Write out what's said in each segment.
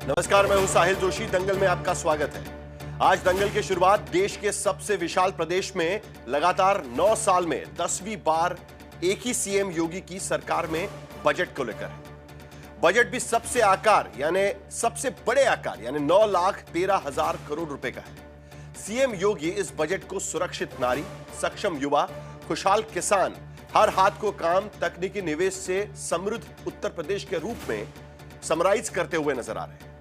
नमस्कार, मैं हूं साहिल जोशी। दंगल में आपका स्वागत है। आज दंगल की शुरुआत देश के सबसे विशाल प्रदेश में लगातार 9 साल में 10वीं बार एक ही सीएम योगी की सरकार में बजट को लेकर है। बजट भी सबसे बड़े आकार यानी 9,13,000 करोड़ रुपए का है। सीएम योगी इस बजट को सुरक्षित नारी, सक्षम युवा, खुशहाल किसान, हर हाथ को काम, तकनीकी निवेश से समृद्ध उत्तर प्रदेश के रूप में समराइज करते हुए नजर आ रहे हैं।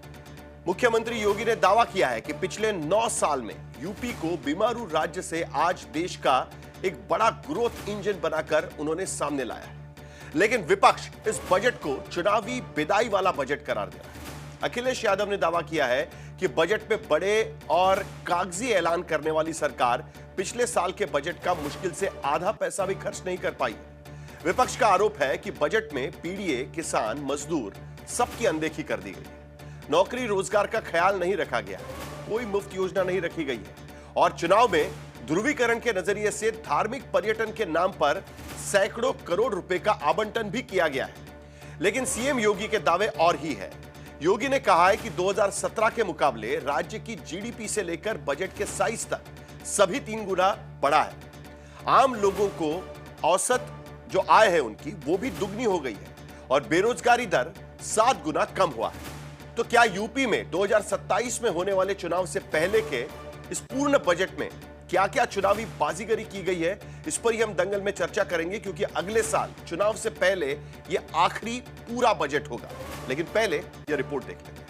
मुख्यमंत्री योगी ने दावा किया है कि पिछले 9 साल में यूपी को बीमारू राज्य से आज देश का एक बड़ा ग्रोथ इंजन बनाकर उन्होंने सामने लाया है। लेकिन विपक्ष इस बजट को चुनावी बिदाई वाला बजट करार दे रहा है। अखिलेश यादव ने दावा किया है कि बजट में बड़े और कागजी ऐलान करने वाली सरकार पिछले साल के बजट का मुश्किल से आधा पैसा भी खर्च नहीं कर पाई। विपक्ष का आरोप है कि बजट में पीडीए, किसान, मजदूर सबकी अनदेखी कर दी गई है। नौकरी रोजगार का ख्याल नहीं रखा गया, कोई मुफ्त योजना नहीं रखी गई है और चुनाव में ध्रुवीकरण के नजरिए से धार्मिक पर्यटन के नाम पर सैकड़ों करोड़ रुपए का आवंटन भी किया गया है। लेकिन सीएम योगी के दावे और ही है। योगी ने कहा है कि 2017 के मुकाबले राज्य की जीडीपी से लेकर बजट के साइज तक सभी 3 गुना बढ़ा है। आम लोगों को औसत जो आय है उनकी वो भी दुगनी हो गई है और बेरोजगारी दर 7 गुना कम हुआ है। तो क्या यूपी में 2027 में होने वाले चुनाव से पहले के इस पूर्ण बजट में क्या क्या चुनावी बाजीगरी की गई है, इस पर ही हम दंगल में चर्चा करेंगे, क्योंकि अगले साल चुनाव से पहले यह आखिरी पूरा बजट होगा। लेकिन पहले यह रिपोर्ट देख लेते हैं।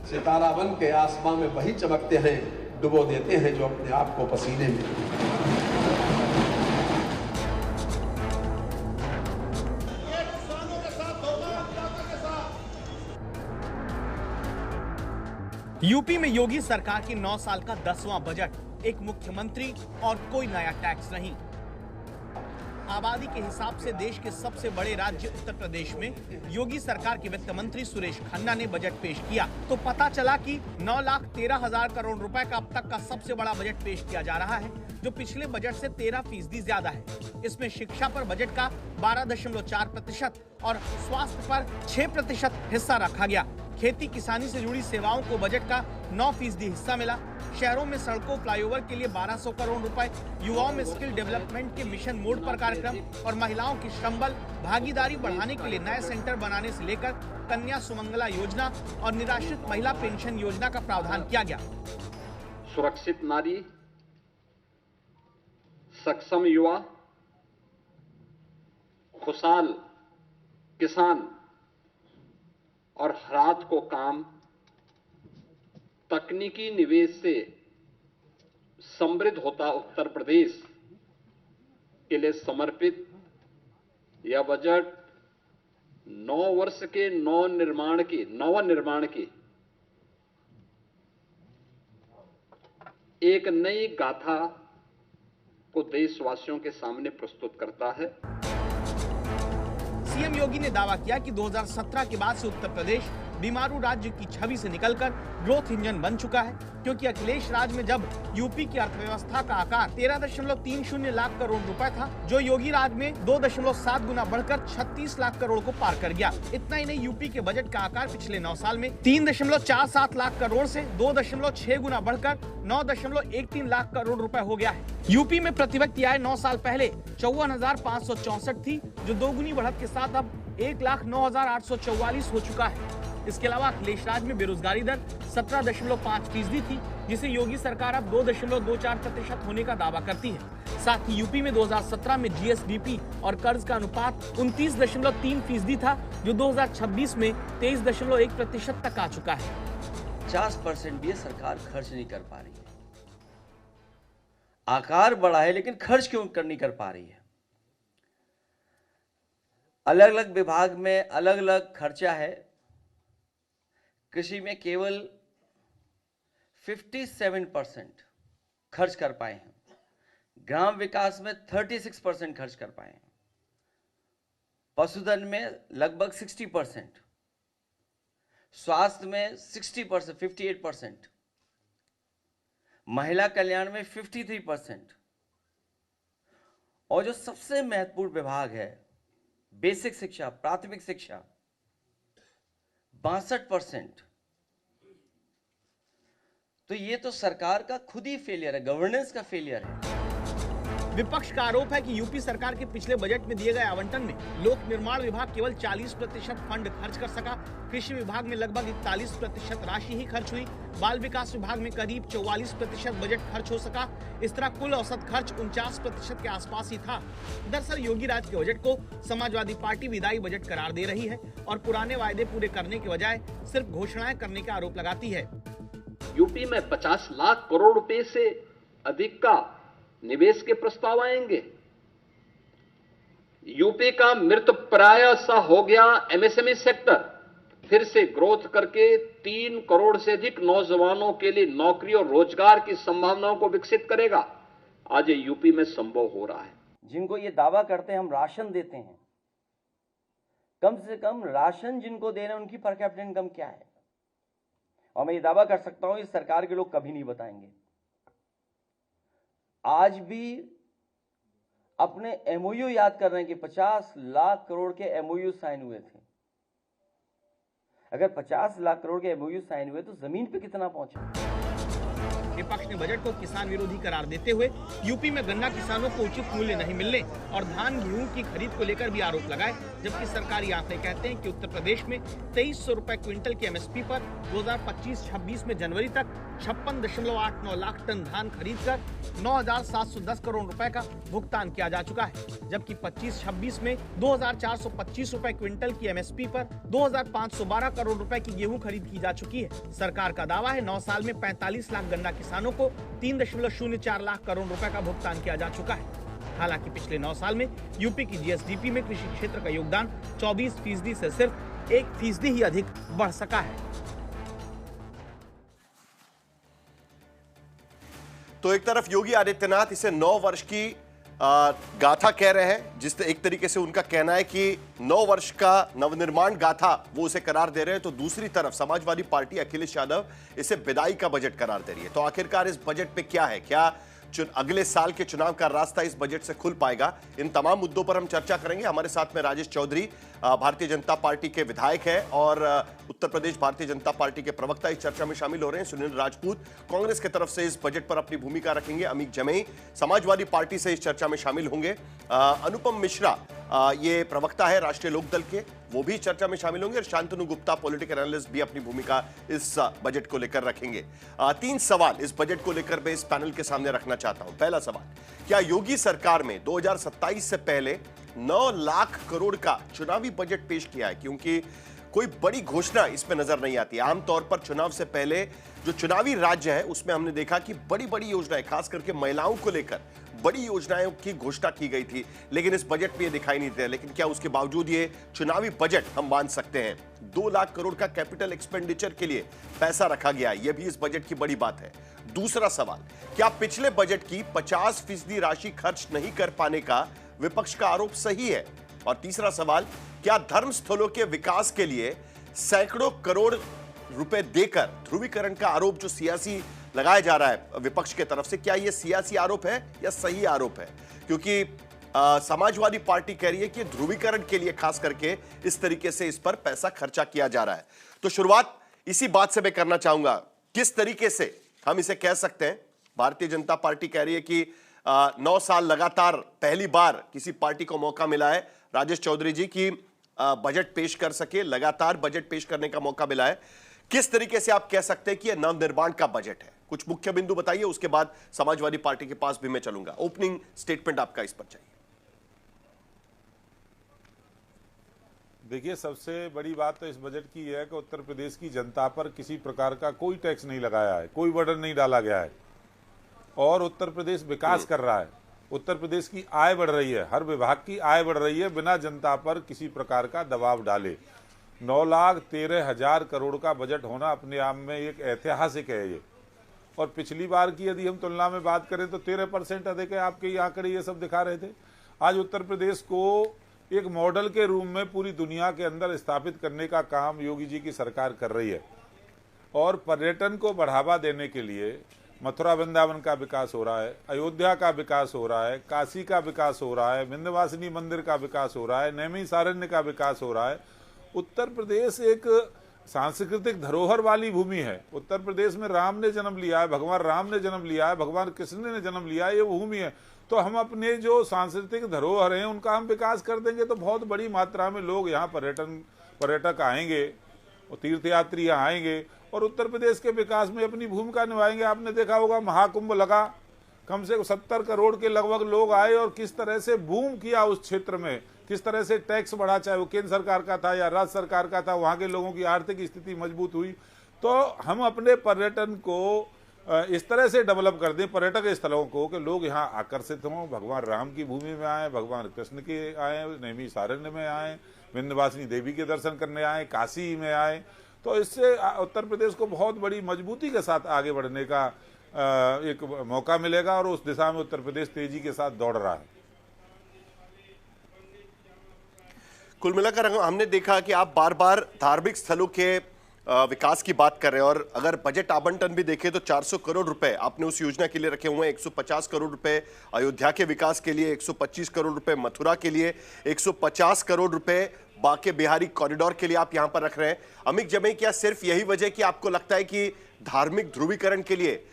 सितारा बन के आसमां में वही चमकते हैं, डुबो देते हैं जो अपने आप को पसीने में। यूपी में योगी सरकार की 9 साल का 10वां बजट, एक मुख्यमंत्री और कोई नया टैक्स नहीं। आबादी के हिसाब से देश के सबसे बड़े राज्य उत्तर प्रदेश में योगी सरकार के वित्त मंत्री सुरेश खन्ना ने बजट पेश किया तो पता चला कि 9,13,000 करोड़ रुपए का अब तक का सबसे बड़ा बजट पेश किया जा रहा है, जो पिछले बजट से 13% ज्यादा है। इसमें शिक्षा पर बजट का 12.4% और स्वास्थ्य पर 6% हिस्सा रखा गया। खेती किसानी से जुड़ी सेवाओं को बजट का 9% हिस्सा मिला। शहरों में सड़कों, फ्लाईओवर के लिए 1200 करोड़ रुपए, युवाओं में स्किल डेवलपमेंट के मिशन मोड पर कार्यक्रम और महिलाओं की श्रम बल भागीदारी बढ़ाने के लिए नए सेंटर बनाने से लेकर कन्या सुमंगला योजना और निराश्रित महिला पेंशन योजना का प्रावधान किया गया। सुरक्षित नारी, सक्षम युवा, खुशहाल किसान और रात को काम, तकनीकी निवेश से समृद्ध होता उत्तर प्रदेश के लिए समर्पित यह बजट 9 वर्ष के नवनिर्माण की एक नई गाथा को देशवासियों के सामने प्रस्तुत करता है। सीएम योगी ने दावा किया कि 2017 के बाद से उत्तर प्रदेश बीमारू राज्य की छवि से निकलकर ग्रोथ इंजन बन चुका है, क्योंकि अखिलेश राज में जब यूपी की अर्थव्यवस्था का आकार 13.30 लाख करोड़ रुपए था, जो योगी राज में 2.7 गुना बढ़कर 36 लाख करोड़ को पार कर गया। इतना ही नहीं, यूपी के बजट का आकार पिछले 9 साल में 3.47 लाख करोड़ से 2.6 गुना बढ़कर 9.13 लाख करोड़ रुपए हो गया है। यूपी में प्रति व्यक्ति आय 9 साल पहले 54,564 थी, जो दोगुनी बढ़त के साथ अब 1,09,844 हो चुका है। इसके अलावा अखिलेश राज में बेरोजगारी दर 17.5% थी, जिसे योगी सरकार अब 2.24% होने का दावा करती है। साथ ही यूपी में 2017 में जीएसडीपी और कर्ज का अनुपात 29.3% था, जो 2026 में 23.1% तक आ चुका है। 50% भी सरकार खर्च नहीं कर पा रही है। आकार बड़ा है लेकिन खर्च क्यों नहीं कर पा रही है? अलग अलग विभाग में अलग अलग खर्चा है। कृषि में केवल 57% खर्च कर पाए हैं, ग्राम विकास में 36% खर्च कर पाए हैं, पशुधन में लगभग 60%, स्वास्थ्य में 60%, 58%, महिला कल्याण में 53%, और जो सबसे महत्वपूर्ण विभाग है बेसिक शिक्षा, प्राथमिक शिक्षा 62%। तो ये तो सरकार का खुद ही फेलियर है, गवर्नेंस का फेलियर है। विपक्ष का आरोप है कि यूपी सरकार के पिछले बजट में दिए गए आवंटन में लोक निर्माण विभाग केवल 40% फंड खर्च कर सका, कृषि विभाग में लगभग 41% राशि ही खर्च हुई, बाल विकास विभाग में करीब 44% बजट खर्च हो सका। इस तरह कुल औसत खर्च 49% के आसपास ही था। दरअसल योगी राज के बजट को समाजवादी पार्टी विदाई बजट करार दे रही है और पुराने वायदे पूरे करने के बजाय सिर्फ घोषणाएं करने का आरोप लगाती है। यूपी में 50 लाख करोड़ रुपए से अधिक का निवेश के प्रस्ताव आएंगे। यूपी का मृत प्राय सा हो गया एमएसएमई सेक्टर, फिर से ग्रोथ करके 3 करोड़ से अधिक नौजवानों के लिए नौकरी और रोजगार की संभावनाओं को विकसित करेगा। आज ये यूपी में संभव हो रहा है। जिनको ये दावा करते हैं हम राशन देते हैं, कम से कम राशन जिनको दे रहे हैं उनकी पर कैपिटा इनकम क्या है? और मैं ये दावा कर सकता हूं इस सरकार के लोग कभी नहीं बताएंगे। आज भी अपने एमओयू याद कर रहे हैं कि 50 लाख करोड़ के एमओयू साइन हुए थे। अगर 50 लाख करोड़ के एमओयू साइन हुए तो जमीन पे कितना पहुंचा? विपक्ष ने बजट को किसान विरोधी करार देते हुए यूपी में गन्ना किसानों को उचित मूल्य नहीं मिलने और धान गेहूं की खरीद को लेकर भी आरोप लगाए, जबकि सरकारी आंकड़े कहते हैं कि उत्तर प्रदेश में 2300 रुपए क्विंटल की एमएसपी पर 2025-26 में जनवरी तक 56.89 लाख टन धान खरीदकर 9,710 करोड़ रुपए का भुगतान किया जा चुका है, जबकि 25-26 में 2,425 रुपए क्विंटल की एमएसपी पर 2,512 करोड़ रुपए की गेहूं खरीद की जा चुकी है। सरकार का दावा है 9 साल में 45 लाख गन्ना किसानों को 3.04 लाख करोड़ रुपए का भुगतान किया जा चुका है। हालांकि पिछले 9 साल में यूपी की जीएसडीपी में कृषि क्षेत्र का योगदान 24% से सिर्फ 1% ही अधिक बढ़ सका है। तो एक तरफ योगी आदित्यनाथ इसे 9 वर्ष की गाथा कह रहे हैं, जिस एक तरीके से उनका कहना है कि 9 वर्ष का नवनिर्माण गाथा वो उसे करार दे रहे हैं, तो दूसरी तरफ समाजवादी पार्टी अखिलेश यादव इसे विदाई का बजट करार दे रही है। तो आखिरकार इस बजट पे क्या है? क्या अगले साल के चुनाव का रास्ता इस बजट से खुल पाएगा? इन तमाम मुद्दों पर हम चर्चा करेंगे। हमारे साथ में राजेश चौधरी भारतीय जनता पार्टी के विधायक हैं और उत्तर प्रदेश भारतीय जनता पार्टी के प्रवक्ता इस चर्चा में शामिल हो रहे हैं। सुनील राजपूत कांग्रेस की तरफ से इस बजट पर अपनी भूमिका रखेंगे। अमीक जमई समाजवादी पार्टी से इस चर्चा में शामिल होंगे। अनुपम मिश्रा ये प्रवक्ता है राष्ट्रीय लोकदल के, वो भी चर्चा में शामिल होंगे। और शांतनु गुप्ता पॉलिटिकल एनालिस्ट भी अपनी भूमिका इस बजट को लेकर रखेंगे। 3 सवाल इस बजट को लेकर मैं इस पैनल के सामने रखना चाहता हूं। पहला सवाल, क्या योगी सरकार में 2027 से पहले 9 लाख करोड़ का चुनावी बजट पेश किया है? क्योंकि कोई बड़ी घोषणा इसमें नजर नहीं आती। आमतौर पर चुनाव से पहले जो चुनावी राज्य है उसमें हमने देखा कि बड़ी बड़ी योजनाएं, खास करके महिलाओं को लेकर बड़ी योजनाओं की घोषणा की गई थी, लेकिन इस बजट में ये दिखाई नहीं दिया। लेकिन क्या उसके बावजूद ये चुनावी बजट हम मान सकते हैं? 2 लाख करोड़ का कैपिटल एक्सपेंडिचर के लिए पैसा रखा गया, यह भी इस बजट की बड़ी बात है। दूसरा सवाल, क्या पिछले बजट की 50% राशि खर्च नहीं कर पाने का विपक्ष का आरोप सही है? और तीसरा सवाल, क्या धर्म स्थलों के विकास के लिए सैकड़ों करोड़ रुपए देकर ध्रुवीकरण का आरोप जो सियासी लगाया जा रहा है विपक्ष के तरफ से, क्या यह सियासी आरोप है या सही आरोप है? क्योंकि समाजवादी पार्टी कह रही है कि ध्रुवीकरण के लिए खास करके इस तरीके से इस पर पैसा खर्चा किया जा रहा है। तो शुरुआत इसी बात से मैं करना चाहूंगा, किस तरीके से हम इसे कह सकते हैं? भारतीय जनता पार्टी कह रही है कि 9 साल लगातार पहली बार किसी पार्टी को मौका मिला है, राजेश चौधरी जी, की बजट पेश कर सके, लगातार बजट पेश करने का मौका मिला है। किस तरीके से आप कह सकते हैं कि यह नवनिर्माण का बजट है? कुछ मुख्य बिंदु बताइए, उसके बाद समाजवादी पार्टी के पास भी मैं चलूंगा। ओपनिंग स्टेटमेंट आपका इस पर चाहिए। देखिए, सबसे बड़ी बात तो इस बजट की यह है कि उत्तर प्रदेश की जनता पर किसी प्रकार का कोई टैक्स नहीं लगाया है, कोई बर्डन नहीं डाला गया है और उत्तर प्रदेश विकास कर रहा है। उत्तर प्रदेश की आय बढ़ रही है, हर विभाग की आय बढ़ रही है बिना जनता पर किसी प्रकार का दबाव डाले। 9,13,000 करोड़ का बजट होना अपने आप में एक ऐतिहासिक है ये। और पिछली बार की यदि हम तुलना में बात करें तो 13% अधिक है। आपके ये आंकड़े ये सब दिखा रहे थे। आज उत्तर प्रदेश को एक मॉडल के रूप में पूरी दुनिया के अंदर स्थापित करने का काम योगी जी की सरकार कर रही है। और पर्यटन को बढ़ावा देने के लिए मथुरा वृंदावन का विकास हो रहा है, अयोध्या का विकास हो रहा है, काशी का विकास हो रहा है, विंध्यवासिनी मंदिर का विकास हो रहा है, नैमिषारण्य का विकास हो रहा है। उत्तर प्रदेश एक सांस्कृतिक धरोहर वाली भूमि है। उत्तर प्रदेश में राम ने जन्म लिया है, भगवान राम ने जन्म लिया है, भगवान कृष्ण ने जन्म लिया है, ये भूमि है। तो हम अपने जो सांस्कृतिक धरोहर हैं उनका हम विकास कर देंगे तो बहुत बड़ी मात्रा में लोग यहाँ पर्यटक आएंगे और तीर्थयात्री यहाँ आएंगे और उत्तर प्रदेश के विकास में अपनी भूमिका निभाएंगे। आपने देखा होगा महाकुंभ लगा, कम से कम 70 करोड़ के लगभग लोग आए और किस तरह से बूम किया उस क्षेत्र में, किस तरह से टैक्स बढ़ा, चाहे वो केंद्र सरकार का था या राज्य सरकार का था, वहाँ के लोगों की आर्थिक स्थिति मजबूत हुई। तो हम अपने पर्यटन को इस तरह से डेवलप कर दें पर्यटक स्थलों को कि लोग यहाँ आकर्षित हों, भगवान राम की भूमि में आए, भगवान कृष्ण के आए, नैमिषारण्य में आए, विंध्यवासिनी देवी के दर्शन करने आए, काशी में आए। तो इससे उत्तर प्रदेश को बहुत बड़ी मजबूती के साथ आगे बढ़ने का एक मौका मिलेगा और उस दिशा में उत्तर प्रदेश तेजी के साथ दौड़ रहा है। कुल मिलाकर हमने देखा कि आप बार बार धार्मिक स्थलों के विकास की बात कर रहे हैं और अगर बजट आवंटन भी देखें तो 400 करोड़ रुपए आपने उस योजना के लिए रखे हुए हैं। 150 करोड़ रुपए अयोध्या के विकास के लिए, 125 करोड़ रुपए मथुरा के लिए, 150 करोड़ रुपए बांके बिहारी कॉरिडोर के लिए आप यहां पर रख रहे हैं। अमित जमई, क्या सिर्फ यही वजह कि आपको लगता है कि धार्मिक ध्रुवीकरण के लिए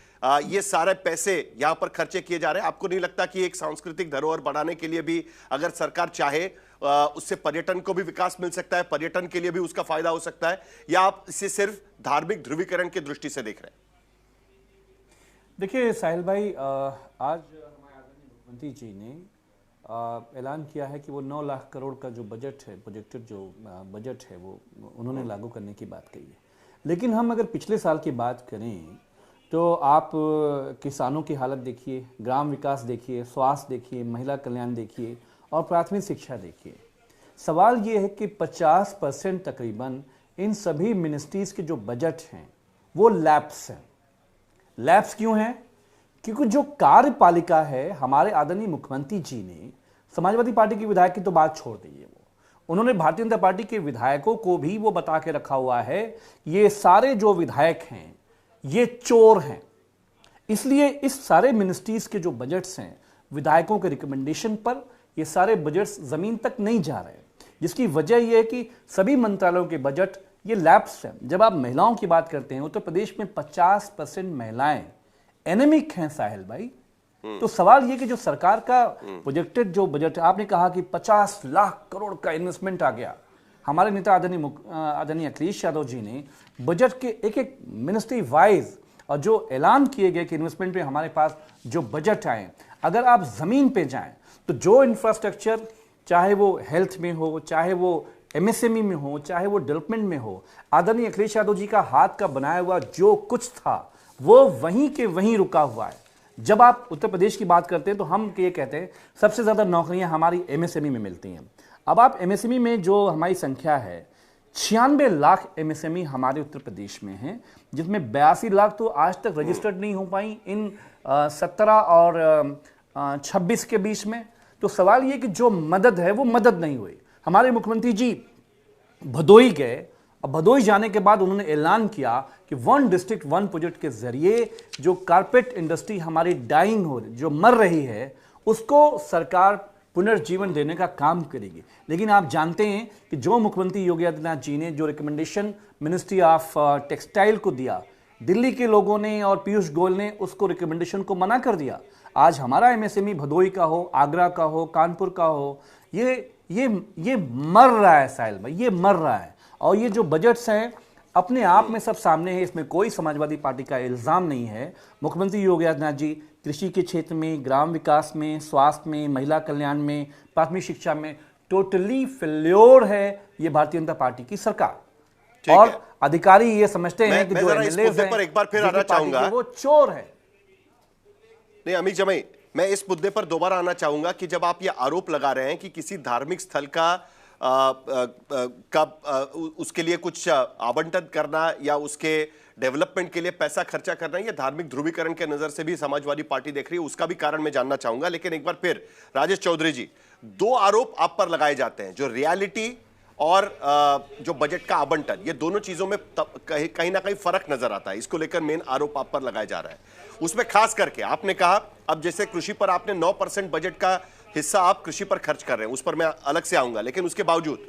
ये सारे पैसे यहां पर खर्चे किए जा रहे हैं? आपको नहीं लगता कि एक सांस्कृतिक धरोहर बढ़ाने के लिए भी अगर सरकार चाहे उससे पर्यटन को भी विकास मिल सकता है, पर्यटन के लिए भी उसका फायदा हो सकता है, या आप इसे सिर्फ धार्मिक ध्रुवीकरण की दृष्टि से देख रहे हैं? देखिए साहिल भाई, आज हमारे आदरणीय मुख्यमंत्री जी ने ऐलान किया है कि वो 9 लाख करोड़ का जो बजट है, प्रोजेक्टेड जो बजट है, वो उन्होंने लागू करने की बात कही है। लेकिन हम अगर पिछले साल की बात करें तो आप किसानों की हालत देखिए, ग्राम विकास देखिए, स्वास्थ्य देखिए, महिला कल्याण देखिए और प्राथमिक शिक्षा देखिए। सवाल ये है कि 50% तकरीबन इन सभी मिनिस्ट्रीज़ के जो बजट हैं वो लैप्स हैं। लैप्स क्यों हैं? क्योंकि जो कार्यपालिका है, हमारे आदरणीय मुख्यमंत्री जी ने समाजवादी पार्टी के विधायक की तो बात छोड़ दी है, उन्होंने भारतीय जनता पार्टी के विधायकों को भी वो बता के रखा हुआ है ये सारे जो विधायक हैं ये चोर हैं। इसलिए इस सारे मिनिस्ट्रीज के जो बजट्स हैं, विधायकों के रिकमेंडेशन पर ये सारे बजट्स जमीन तक नहीं जा रहे, जिसकी वजह यह है कि सभी मंत्रालयों के बजट ये लैप्स हैं। जब आप महिलाओं की बात करते हैं, उत्तर प्रदेश में 50% महिलाएं एनेमिक हैं साहिल भाई। तो सवाल ये कि जो सरकार का प्रोजेक्टेड जो बजट, आपने कहा कि 50 लाख करोड़ का इन्वेस्टमेंट आ गया, हमारे नेता आदरणीय अखिलेश यादव जी ने बजट के एक एक मिनिस्ट्री वाइज और जो ऐलान किए गए कि इन्वेस्टमेंट पे हमारे पास जो बजट आए, अगर आप जमीन पे जाएं तो जो इंफ्रास्ट्रक्चर, चाहे वो हेल्थ में हो, चाहे वो एमएसएमई में हो, चाहे वो डेवलपमेंट में हो, आदरणीय अखिलेश यादव जी का हाथ का बनाया हुआ जो कुछ था वो वहीं के वहीं रुका हुआ है। जब आप उत्तर प्रदेश की बात करते हैं तो हम ये कहते हैं सबसे ज्यादा नौकरियां हमारी एमएसएमई में मिलती हैं। अब आप एमएसएमई में जो हमारी संख्या है, 96 लाख एमएसएमई हमारे उत्तर प्रदेश में है, जिसमें 82 लाख तो आज तक रजिस्टर्ड नहीं हो पाई इन 17 और 26 के बीच में। तो सवाल ये कि जो मदद है वो मदद नहीं हुई। हमारे मुख्यमंत्री जी भदोई गए और भदोई जाने के बाद उन्होंने ऐलान किया कि 1 डिस्ट्रिक्ट 1 प्रोजेक्ट के जरिए जो कारपेट इंडस्ट्री हमारी डाइंग हो रही, जो मर रही है, उसको सरकार पुनर्जीवन देने का काम करेगी। लेकिन आप जानते हैं कि जो मुख्यमंत्री योगी आदित्यनाथ जी ने जो रिकमेंडेशन मिनिस्ट्री ऑफ टेक्सटाइल को दिया, दिल्ली के लोगों ने और पीयूष गोयल ने उसको रिकमेंडेशन को मना कर दिया। आज हमारा एमएसएमई भदोई का हो, आगरा का हो, कानपुर का हो, ये मर रहा है साहिल भाई, ये मर रहा है। और ये जो बजट्स हैं अपने आप में सब सामने है, इसमें कोई समाजवादी पार्टी का इल्जाम नहीं है। मुख्यमंत्री योगी आदित्यनाथ जी कृषि के क्षेत्र में, ग्राम विकास में, स्वास्थ्य में, महिला कल्याण में, प्राथमिक शिक्षा में टोटली फेल्योर है ये भारतीय जनता पार्टी की सरकार। और अधिकारी ये समझते हैं कि जो एमएलए पर एक बार फिर आना चाहूंगा, वो चोर है। नहीं अमित जमई, मैं इस मुद्दे पर दोबारा आना चाहूंगा कि जब आप ये आरोप लगा रहे हैं कि किसी धार्मिक स्थल का उसके लिए कुछ आवंटन करना या उसके डेवलपमेंट के लिए पैसा खर्चा करना, ये धार्मिक ध्रुवीकरण के नजर से भी समाजवादी पार्टी देख रही है, उसका भी कारण मैं जानना चाहूंगा। लेकिन एक बार फिर राजेश चौधरी जी, 2 आरोप आप पर लगाए जाते हैं, जो रियलिटी और जो बजट का आवंटन, ये दोनों चीजों में कहीं ना कहीं फर्क नजर आता है। इसको लेकर मेन आरोप आप पर लगाया जा रहा है। उसमें खास करके आपने कहा, अब जैसे कृषि पर आपने 9% बजट का हिस्सा आप कृषि पर खर्च कर रहे हैं, उस पर मैं अलग से आऊंगा, लेकिन उसके बावजूद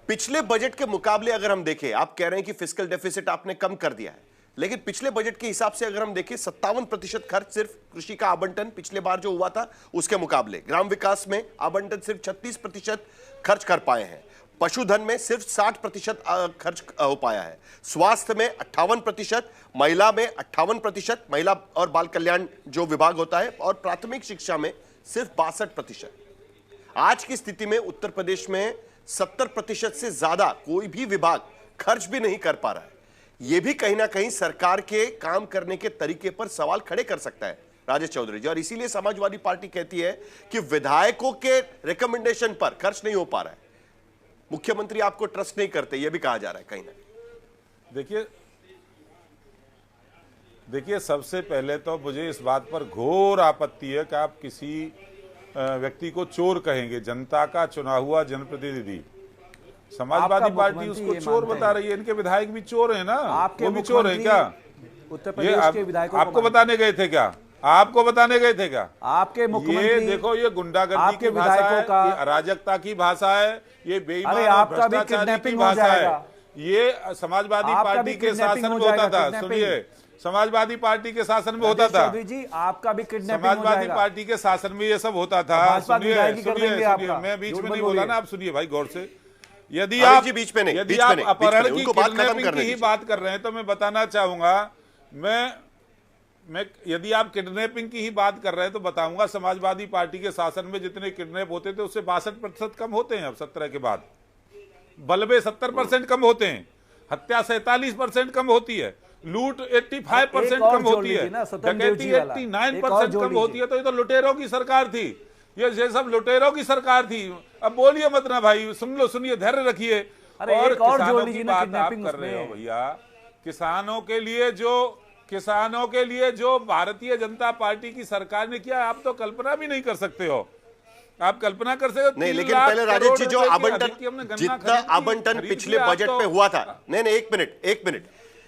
पिछले बजट के मुकाबले अगर हम देखें, आप कह रहे हैं कि फिस्कल डेफिसिट आपने कम कर दिया है, लेकिन पिछले बजट के हिसाब से अगर हम देखें 57% खर्च सिर्फ कृषि का आवंटन पिछले बार जो हुआ था उसके मुकाबले, ग्राम विकास में आवंटन सिर्फ 36% खर्च कर पाए हैं, पशुधन में सिर्फ 60% खर्च हो पाया है, स्वास्थ्य में 58%, महिला में 58%, महिला और बाल कल्याण जो विभाग होता है, और प्राथमिक शिक्षा में सिर्फ 62%। आज की स्थिति में उत्तर प्रदेश में 70% से ज्यादा कोई भी विभाग खर्च भी नहीं कर पा रहा है। यह भी कहीं ना कहीं सरकार के काम करने के तरीके पर सवाल खड़े कर सकता है राजेश चौधरी जी, और इसीलिए समाजवादी पार्टी कहती है कि विधायकों के रिकमेंडेशन पर खर्च नहीं हो पा रहा है, मुख्यमंत्री आपको ट्रस्ट नहीं करते, यह भी कहा जा रहा है कहीं ना। देखिए सबसे पहले तो मुझे इस बात पर घोर आपत्ति है कि आप किसी व्यक्ति को चोर कहेंगे। जनता का चुना हुआ जनप्रतिनिधि, समाजवादी पार्टी उसको चोर बता रही है। इनके विधायक भी चोर है ना, वो भी चोर है क्या? उत्तर प्रदेश के विधायकों आपको बताने गए थे क्या? आपको बताने गए थे क्या? आपके मुख्यमंत्री, ये देखो, ये गुंडागर्दी की भाषा है, ये अराजकता की भाषा है, ये बेईमान और भ्रष्टाचार की भाषा है। ये समाजवादी पार्टी के शासन में होता था। सुनिए, समाजवादी पार्टी के शासन में होता था जी, आपका भी किडनैपिंग समाजवादी पार्टी के शासन में ये सब होता था। सुनिए, मैं बीच में नहीं बोला ना, आप सुनिए भाई गौर से। यदि आप बीच में नहीं, यदि आप अपहरण की, किडनैपिंग की ही बात कर रहे हैं तो मैं बताना चाहूंगा, मैं यदि आप किडनैपिंग की ही बात कर रहे हैं तो बताऊंगा, समाजवादी पार्टी के शासन में जितने किडनैप होते थे उससे 62% कम होते हैं अब 17 के बाद। बलबे 70% कम होते हैं, हत्या 47% कम होती है, लूट 85% कम होती है, डकैती 89% कम होती है। तो ये तो लुटेरों की सरकार थी, ये सब लुटेरों की सरकार थी। अब बोलिए मत ना भाई, सुन लो, सुनिए, धैर्य रखिए। और किसानों की बात आप कर रहे हो भैया, किसानों के लिए जो भारतीय जनता पार्टी की सरकार ने किया, आप तो कल्पना भी नहीं कर सकते हो। आप कल्पना कर सकते हो नहीं, लेकिन पहले राजेश जी, जो आवंटन, जितना आवंटन पिछले बजट में हुआ था, नहीं, एक मिनट,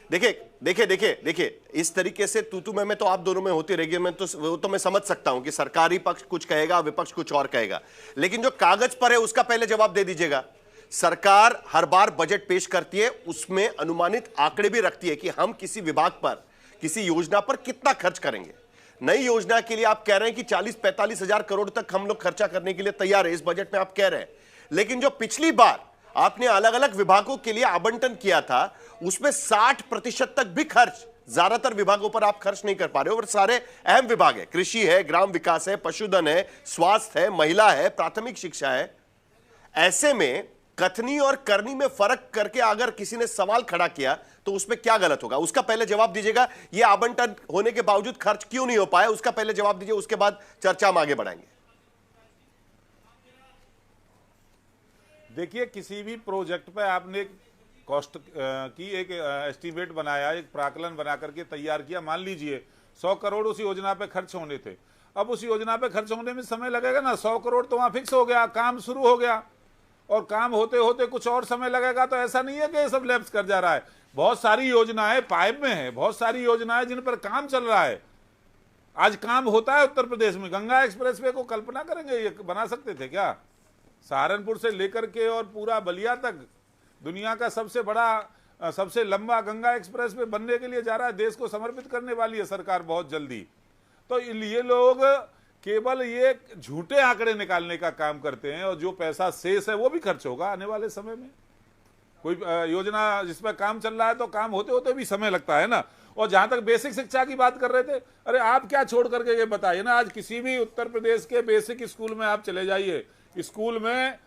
देखिए, इस तरीके से तू मैं तो आप दोनों में होती रहेगी, मैं तो वो तो मैं समझ सकता हूं कि सरकारी पक्ष कुछ कहेगा, विपक्ष कुछ और कहेगा, लेकिन जो कागज पर है उसका पहले जवाब दे दीजिएगा। सरकार हर बार बजट पेश करती है, उसमें अनुमानित आंकड़े भी रखती है कि हम किसी विभाग पर, किसी योजना पर कितना खर्च करेंगे। नई योजना के लिए आप कह रहे हैं कि 40-45 हजार करोड़ तक हम लोग खर्चा करने के लिए तैयार है, इस बजट में आप कह रहे हैं, लेकिन जो पिछली बार आपने अलग अलग विभागों के लिए आवंटन किया था उसमें 60% तक भी खर्च ज्यादातर विभागों पर आप खर्च नहीं कर पा रहे हो, और सारे अहम विभाग है, कृषि है, ग्राम विकास है, पशुधन है, स्वास्थ्य है, महिला है, प्राथमिक शिक्षा है। ऐसे में कथनी और करनी में फर्क करके अगर किसी ने सवाल खड़ा किया तो उसमें क्या गलत होगा, उसका पहले जवाब दीजिएगा। ये आवंटन होने के बावजूद खर्च क्यों नहीं हो पाया, उसका पहले जवाब दीजिए, उसके बाद चर्चा हम आगे बढ़ाएंगे। देखिए, किसी भी प्रोजेक्ट पे आपने कॉस्ट की एक एस्टीमेट बनाया, एक प्राकलन बना करके तैयार किया, मान लीजिए 100 करोड़ उस योजना पे खर्च होने थे। अब उस योजना पे खर्च होने में समय लगेगा ना, 100 करोड़ तो वहां फिक्स हो गया, काम शुरू हो गया, और काम होते होते कुछ और समय लगेगा। तो ऐसा नहीं है कि ये सब लैप्स कर जा रहा है, बहुत सारी योजनाएं पाइप में है, बहुत सारी योजनाएं जिन पर काम चल रहा है। आज काम होता है उत्तर प्रदेश में। गंगा एक्सप्रेसवे को कल्पना करेंगे ये बना सकते थे क्या? सहारनपुर से लेकर के और पूरा बलिया तक दुनिया का सबसे बड़ा, सबसे लंबा गंगा एक्सप्रेसवे बनने के लिए जा रहा है, देश को समर्पित करने वाली है सरकार बहुत जल्दी। तो ये लोग केवल ये झूठे आंकड़े निकालने का काम करते हैं, और जो पैसा शेष है वो भी खर्च होगा आने वाले समय में। कोई योजना जिस पर काम चल रहा है तो काम होते होते भी समय लगता है ना। और जहां तक बेसिक शिक्षा की बात कर रहे थे, अरे आप क्या छोड़ करके ये बताइए ना, आज किसी भी उत्तर प्रदेश के बेसिक स्कूल में आप चले जाइए, स्कूल में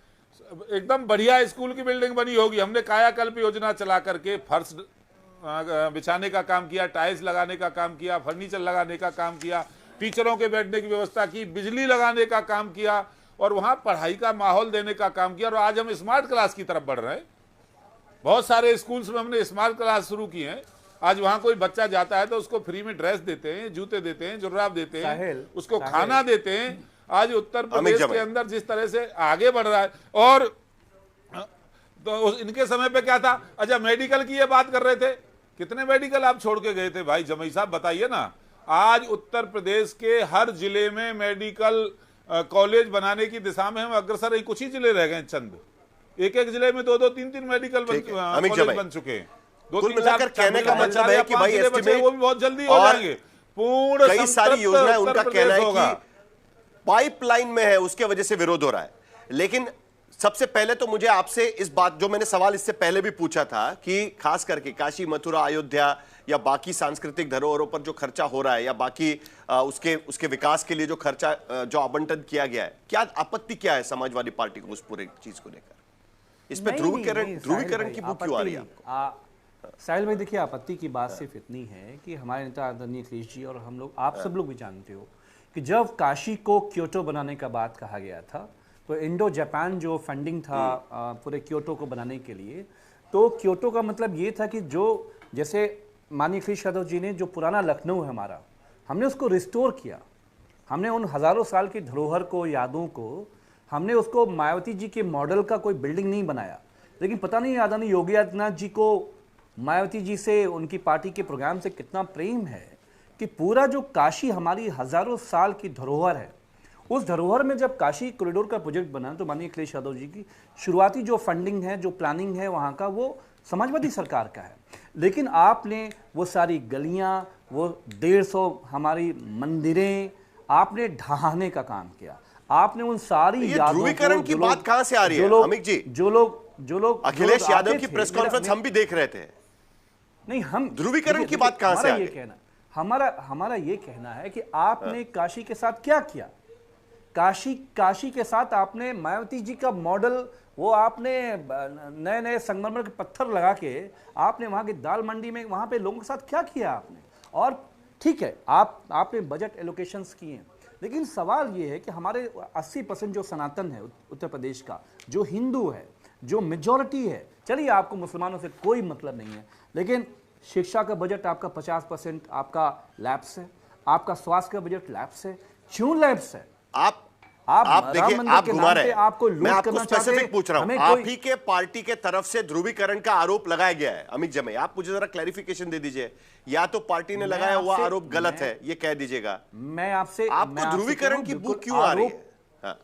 एकदम बढ़िया स्कूल की बिल्डिंग बनी होगी। हमने कायाकल्प योजना चला करके फर्श बिछाने का काम किया, टाइल्स लगाने का काम किया, फर्नीचर लगाने का काम किया, टीचरों के बैठने की व्यवस्था की, बिजली लगाने का काम किया, और वहां पढ़ाई का माहौल देने का काम किया। और आज हम स्मार्ट क्लास की तरफ बढ़ रहे हैं। बहुत सारे स्कूल्स में हमने स्मार्ट क्लास शुरू की हैं। आज वहां कोई बच्चा जाता है तो उसको फ्री में ड्रेस देते हैं, जूते देते हैं, जुर्राब देते हैं, उसको खाना देते हैं। आज उत्तर प्रदेश के अंदर जिस तरह से आगे बढ़ रहा है, और तो इनके समय पे क्या था? अच्छा, मेडिकल की ये बात कर रहे थे, कितने मेडिकल आप छोड़ के गए थे भाई जमई साहब, बताइए ना। आज उत्तर प्रदेश के हर जिले में मेडिकल कॉलेज बनाने की दिशा में हम अग्रसर हैं। कुछ ही जिले रह गए, चंद एक एक जिले में 2-2, 3-3 मेडिकल कॉलेज बन चुके हैं। कुल मिलाकर कहने का मतलब है कि भाई एस्टिमेट वो भी बहुत जल्दी हो जाएंगे। पूर्ण कई सारी योजनाएं, उनका कहना है कि पाइपलाइन में है, उसके वजह से विरोध हो रहा है। लेकिन सबसे पहले तो मुझे आपसे इस बात, जो मैंने सवाल इससे पहले भी पूछा था कि खास करके काशी, मथुरा, अयोध्या या बाकी सांस्कृतिक धरोहरों पर जो खर्चा हो रहा है या बाकी उसके विकास के लिए जो खर्चा जो आवंटन किया गया है, क्या आपत्ति क्या है समाजवादी पार्टी को उस पूरे चीज को लेकर? इस पे ध्रुवीकरण की बुक क्यों आ रही है आपको? साहिल भाई देखिए, आपत्ति की बात सिर्फ इतनी है कि हमारे नेता आदरणीय अखिलेश जी और हम लोग, आप सब लोग भी जानते हो कि जब काशी को क्योटो बनाने का बात कहा गया था, तो इंडो जापान जो फंडिंग था पूरे क्योटो को बनाने के लिए, तो क्योटो का मतलब ये था कि जो जैसे माननीय अखिलेश यादव जी ने जो पुराना लखनऊ है हमारा, हमने उसको रिस्टोर किया। हमने उन हजारों साल की धरोहर को, यादों को, हमने उसको मायावती जी के मॉडल का कोई बिल्डिंग नहीं बनाया। लेकिन पता नहीं आदरणीय योगी आदित्यनाथ जी को मायावती जी से, उनकी पार्टी के प्रोग्राम से कितना प्रेम है कि पूरा जो काशी हमारी हजारों साल की धरोहर है, उस धरोहर में जब काशी कॉरिडोर का प्रोजेक्ट बना तो माननीय अखिलेश यादव जी की शुरुआती जो फंडिंग है, जो प्लानिंग है वहाँ का, वो समाजवादी सरकार का है। लेकिन आपने वो सारी गलियाँ, वो 150 हमारी मंदिरें आपने ढहाने का काम किया। आपने उन सारी ध्रुवीकरण की बात कहां से आ रही है अमित जी? जो लोग अखिलेश यादव की प्रेस कॉन्फ्रेंस हम भी देख रहे थे। नहीं, हम ध्रुवीकरण की बात कहां से आ रही है? हमारा ये कहना है कि आपने काशी के साथ क्या किया? काशी के साथ आपने मायावती जी का मॉडल, वो आपने नए नए संगमरमर के पत्थर लगा के आपने वहां की दाल मंडी में, वहां पे लोगों के साथ क्या किया आपने? और ठीक है, आपने बजट एलोकेशंस किए हैं, लेकिन सवाल ये है कि हमारे 80% जो सनातन है उत्तर प्रदेश का, जो हिंदू है, जो मेजॉरिटी है, चलिए आपको मुसलमानों से कोई मतलब नहीं है, लेकिन शिक्षा का बजट आपका 50% आपका लैप्स है, आपका स्वास्थ्य का बजट लैप्स है। क्यों लैप्स है? आप देखिए, आप घुमा रहे हैं। मैं आपको स्पेसिफिक पूछ रहा हूं, आप ही के पार्टी के तरफ से ध्रुवीकरण का आरोप लगाया गया है। अमित जमई, आप मुझे जरा क्लैरिफिकेशन दे दीजिए, या तो पार्टी ने लगाया हुआ आरोप गलत है, ये कह दीजिएगा। मैं आपसे, आपको ध्रुवीकरण की बुक क्यों आ रही है?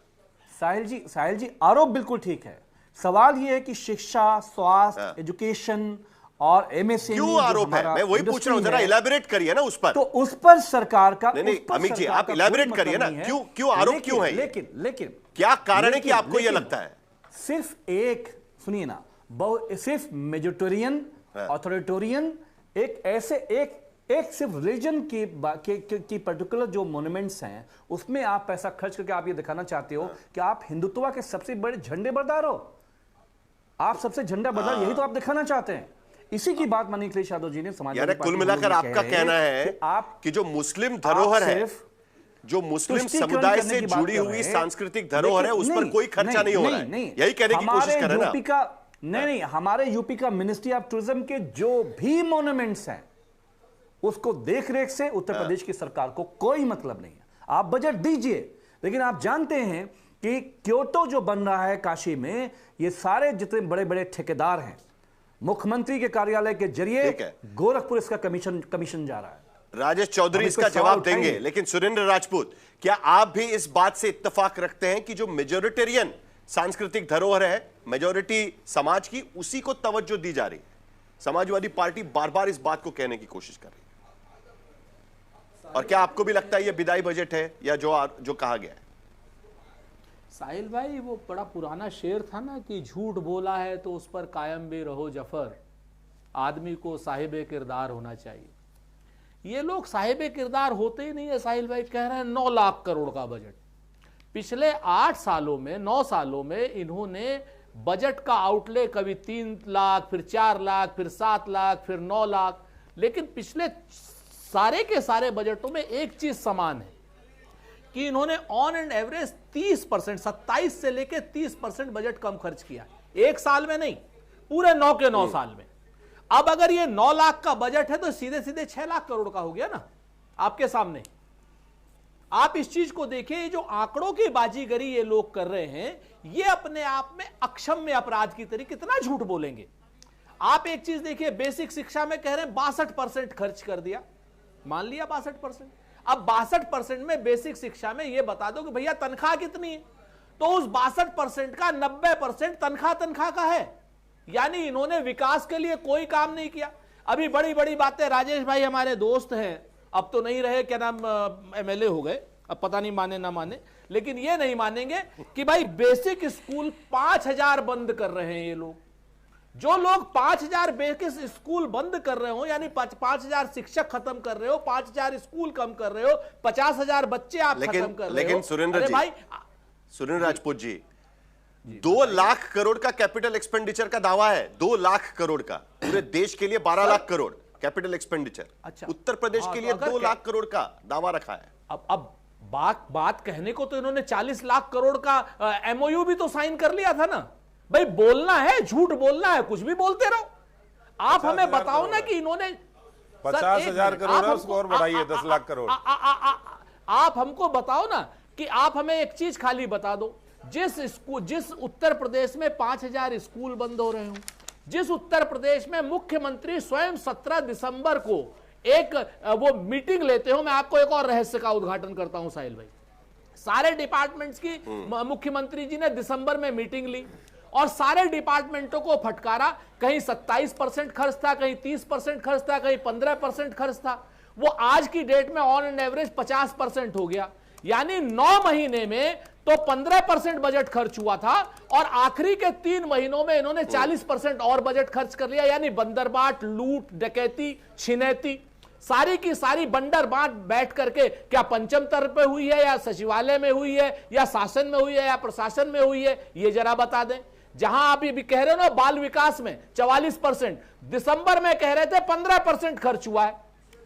साहिल जी, आरोप बिल्कुल ठीक है। सवाल ये है कि शिक्षा, स्वास्थ्य, एजुकेशन और एमएसएमई क्यों आरोप है? मैं वही पूछ रहा हूं, जरा इलैबोरेट करिए ना उस पर। तो उस पर सरकार का, नहीं अमित जी, आप इलैबोरेट करिए ना, क्यों आरोप क्यों है? लेकिन क्या कारण है कि आपको यह लगता है? सिर्फ एक, सुनिए ना, सिर्फ मेजोरिटेरियन, ऑथोरिटेरियन, एक ऐसे एक सिर्फ रिलीजन की पर्टिकुलर जो मोन्यूमेंट्स हैं, उसमें आप पैसा खर्च करके आप ये दिखाना चाहते हो कि आप हिंदुत्व के सबसे बड़े झंडे बरदार हो। आप सबसे झंडा बरदार, यही तो आप दिखाना चाहते हैं। इसी की बात माननीय अखिलेश यादव जी ने समाज, कुल मिलाकर आपका कहना है कि जो मुस्लिम धरोहर है, जो मुस्लिम समुदाय से जुड़ी हुई सांस्कृतिक धरोहर है, उस पर कोई खर्चा नहीं हो रहा है, यही कहने की कोशिश कर रहे हैं ना? नहीं, हमारे यूपी का मिनिस्ट्री ऑफ टूरिज्म के जो भी मॉन्यूमेंट्स हैं, उसको देख रेख से उत्तर प्रदेश की सरकार को कोई मतलब नहीं है। आप बजट दीजिए, लेकिन आप जानते हैं कि क्योटो जो बन रहा है काशी में, ये सारे जितने बड़े बड़े ठेकेदार हैं, मुख्यमंत्री के कार्यालय के जरिए गोरखपुर इसका कमीशन जा रहा है। राजेश चौधरी इसका जवाब देंगे, लेकिन सुरेंद्र राजपूत, क्या आप भी इस बात से इत्तेफाक रखते हैं कि जो मेजोरिटेरियन सांस्कृतिक धरोहर है, मेजोरिटी समाज की, उसी को तवज्जो दी जा रही है? समाजवादी पार्टी बार बार इस बात को कहने की कोशिश कर रही है। और क्या आपको भी लगता है यह विदाई बजट है, या जो कहा गया है? साहिल भाई, वो बड़ा पुराना शेर था ना कि झूठ बोला है तो उस पर कायम भी रहो जफर, आदमी को साहिबे किरदार होना चाहिए। ये लोग साहिबे किरदार होते ही नहीं है। साहिल भाई कह रहे हैं 9 लाख करोड़ का बजट। पिछले 8 सालों में, 9 सालों में इन्होंने बजट का आउटले कभी 3 लाख, फिर 4 लाख, फिर 7 लाख, फिर 9 लाख, लेकिन पिछले सारे के सारे बजटों में एक चीज समान है कि इन्होंने ऑन एंड एवरेज 30%, 27 से लेकर 30% बजट कम खर्च किया। एक साल में नहीं, पूरे 9 के 9 साल में। अब अगर ये 9 लाख का बजट है तो सीधे सीधे 6 लाख करोड़ का हो गया ना आपके सामने। आप इस चीज को देखिए, ये जो आंकड़ों की बाजीगरी ये लोग कर रहे हैं, ये अपने आप में अक्षम्य अपराध की तरह कितना झूठ बोलेंगे। आप एक चीज देखिए, बेसिक शिक्षा में कह रहे हैं 62% खर्च कर दिया, मान लिया 62%। अब 62% में बेसिक शिक्षा में ये बता दो कि भैया तनख्वाह कितनी है, तो उस 62% का 90% तनख्वाह का है। यानी इन्होंने विकास के लिए कोई काम नहीं किया। अभी बड़ी बड़ी बातें, राजेश भाई हमारे दोस्त हैं, अब तो नहीं रहे, क्या नाम, एमएलए हो गए, अब पता नहीं माने ना माने, लेकिन ये नहीं मानेंगे कि भाई बेसिक स्कूल 5000 बंद कर रहे हैं ये लोग। जो लोग 5000 बेसिक स्कूल बंद कर रहे हो, यानी 5000 शिक्षक खत्म कर रहे हो, 5000 स्कूल कम कर रहे हो, 50,000 बच्चे आप खत्म कर रहे हो। लेकिन सुरेंद्र राजपूत जी, 2 लाख करोड़ का कैपिटल एक्सपेंडिचर का दावा है, 2 लाख करोड़ का, पूरे देश के लिए 12 लाख करोड़ कैपिटल एक्सपेंडिचर। अच्छा, उत्तर प्रदेश के लिए 2 लाख करोड़ का दावा रखा है। अब बात कहने को तो इन्होंने 40 लाख करोड़ का एमओयू भी तो साइन कर लिया था ना। भाई बोलना है, झूठ बोलना है, कुछ भी बोलते रहो। आप हमें बताओ ना कि इन्होंने 50,000 करोड़ है, उसको और बढ़ाइए 10 लाख करोड़। आप हमको बताओ ना कि आप हमें एक चीज खाली बता दो, जिस उत्तर प्रदेश में 5000 स्कूल बंद हो रहे हो, जिस उत्तर प्रदेश में मुख्यमंत्री स्वयं 17 दिसंबर को एक वो मीटिंग लेते हो। मैं आपको एक और रहस्य का उद्घाटन करता हूं साहिल भाई, सारे डिपार्टमेंट्स की मुख्यमंत्री जी ने दिसंबर में मीटिंग ली और सारे डिपार्टमेंटों को फटकारा। कहीं 27% खर्च था, कहीं 30% खर्च था, कहीं 15% खर्च था। वो आज की डेट में ऑन एन एवरेज 50% हो गया। यानी 9 महीने में तो 15% बजट खर्च हुआ था और आखिरी के 3 महीनों में इन्होंने 40% और बजट खर्च कर लिया। यानी बंदरबाट, लूट, डकैती, छिनैती, सारी की सारी बंदर बाट बैठ करके, क्या पंचम स्तर पे हुई है या सचिवालय में हुई है या शासन में हुई है या प्रशासन में हुई है, ये जरा बता दें। जहां आप ये भी कह रहे हो ना बाल विकास में 44%, दिसंबर में कह रहे थे 15% खर्च हुआ है,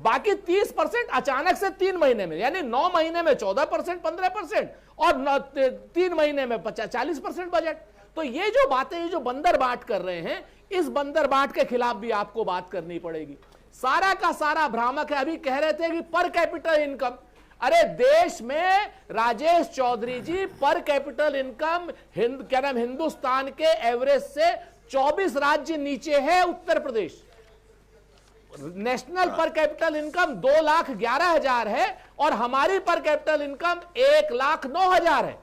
बाकी 30% अचानक से 3 महीने में, यानी 9 महीने में 14%, 15% और 3 महीने में 40% बजट। तो ये जो बातें, ये जो बंदर बाट कर रहे हैं, इस बंदर बाट के खिलाफ भी आपको बात करनी पड़ेगी। सारा का सारा भ्रामक है। अभी कह रहे थे कि पर कैपिटल इनकम, अरे देश में राजेश चौधरी जी पर कैपिटल इनकम क्या नाम, हिंदुस्तान के एवरेज से 24 राज्य नीचे है उत्तर प्रदेश। नेशनल पर कैपिटल इनकम 2,11,000 है और हमारी पर कैपिटल इनकम 1,09,000 है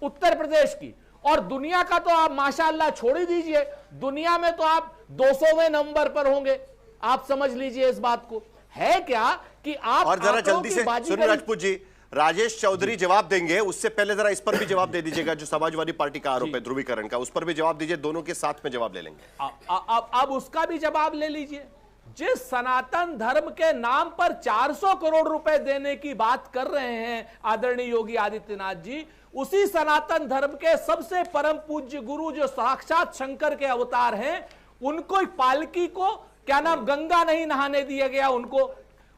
उत्तर प्रदेश की। और दुनिया का तो आप माशाअल्लाह छोड़ ही दीजिए, दुनिया में तो आप 200वें नंबर पर होंगे। आप समझ लीजिए इस बात को। है क्या कि आप, और जरा जल्दी से सुरेंद्र राजपूत जी, राजेश चौधरी जवाब देंगे, उससे पहले जरा इस पर भी जवाब दे दीजिएगा, जो समाजवादी पार्टी का आरोप है ध्रुवीकरण का, उस पर भी जवाब दीजिए। दोनों के साथ में जवाब ले लेंगे। अब उसका भी जवाब ले लीजिए। जिस सनातन धर्म के नाम पर 400 करोड़ रुपए देने की बात कर रहे हैं आदरणीय योगी आदित्यनाथ जी, उसी सनातन धर्म के सबसे परम पूज्य गुरु जो साक्षात शंकर के अवतार हैं, उनको पालकी को क्या नाम, गंगा नहीं नहाने दिया गया।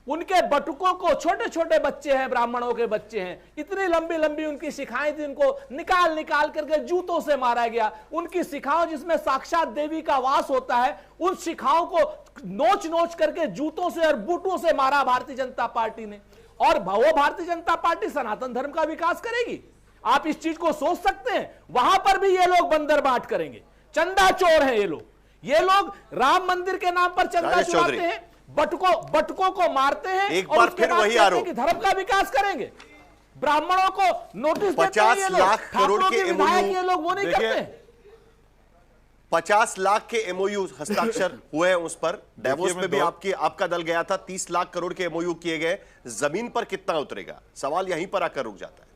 उनके बटुकों को, छोटे छोटे बच्चे हैं, ब्राह्मणों के बच्चे हैं, इतनी लंबी लंबी उनकी शिखाएं थी, उनको निकाल निकाल करके जूतों से मारा गया। उनकी शिखाओं जिसमें साक्षात देवी का वास होता है, उन शिखाओं को नोच नोच करके जूतों से और बूटों से मारा भारतीय जनता पार्टी ने। और वो भारतीय जनता पार्टी सनातन धर्म का विकास करेगी? आप इस चीज को सोच सकते हैं? वहां पर भी ये लोग बंदर बाट करेंगे। चंदा चोर हैं ये लोग राम मंदिर के नाम पर चंदा चुराते हैं, बटुकों को मारते हैं, एक बार फिर वही आरोप कि धर्म का विकास करेंगे। ब्राह्मणों को नोटिस 50 लाख करोड़ के एमओयू, ये लोग वो नहीं करते। 50 लाख के एमओयू हस्ताक्षर हुए हैं उस पर। डेवोस में भी आपका दल गया था, 30 लाख करोड़ के एमओयू किए गए। जमीन पर कितना उतरेगा, सवाल यहीं पर आकर रुक जाता है।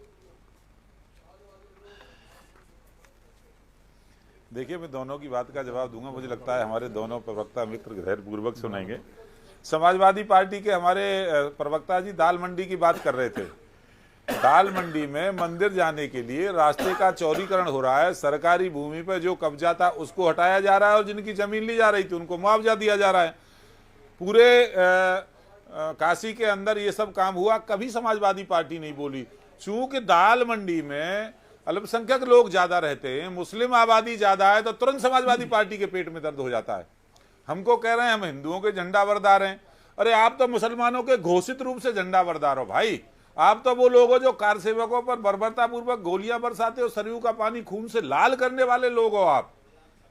देखिए, मैं दोनों की बात का जवाब दूंगा। मुझे लगता है हमारे दोनों प्रवक्ता मित्र धैर्यपूर्वक सुनेंगे। समाजवादी पार्टी के हमारे प्रवक्ता जी दाल मंडी की बात कर रहे थे। दाल मंडी में मंदिर जाने के लिए रास्ते का चौड़ीकरण हो रहा है। सरकारी भूमि पर जो कब्जा था उसको हटाया जा रहा है और जिनकी जमीन ली जा रही थी उनको मुआवजा दिया जा रहा है। पूरे काशी के अंदर ये सब काम हुआ, कभी समाजवादी पार्टी नहीं बोली। चूंकि दाल मंडी में अल्पसंख्यक लोग ज्यादा रहते हैं, मुस्लिम आबादी ज्यादा है, तो तुरंत समाजवादी पार्टी के पेट में दर्द हो जाता है। हमको कह रहे हैं हम हिंदुओं के झंडा बरदार हैं। अरे आप तो मुसलमानों के घोषित रूप से झंडा बरदार हो भाई। आप तो वो लोग हो जो कार सेवकों पर बर्बरतापूर्वक गोलियां बरसाते हो, सरयू का पानी खून से लाल करने वाले लोग हो आप।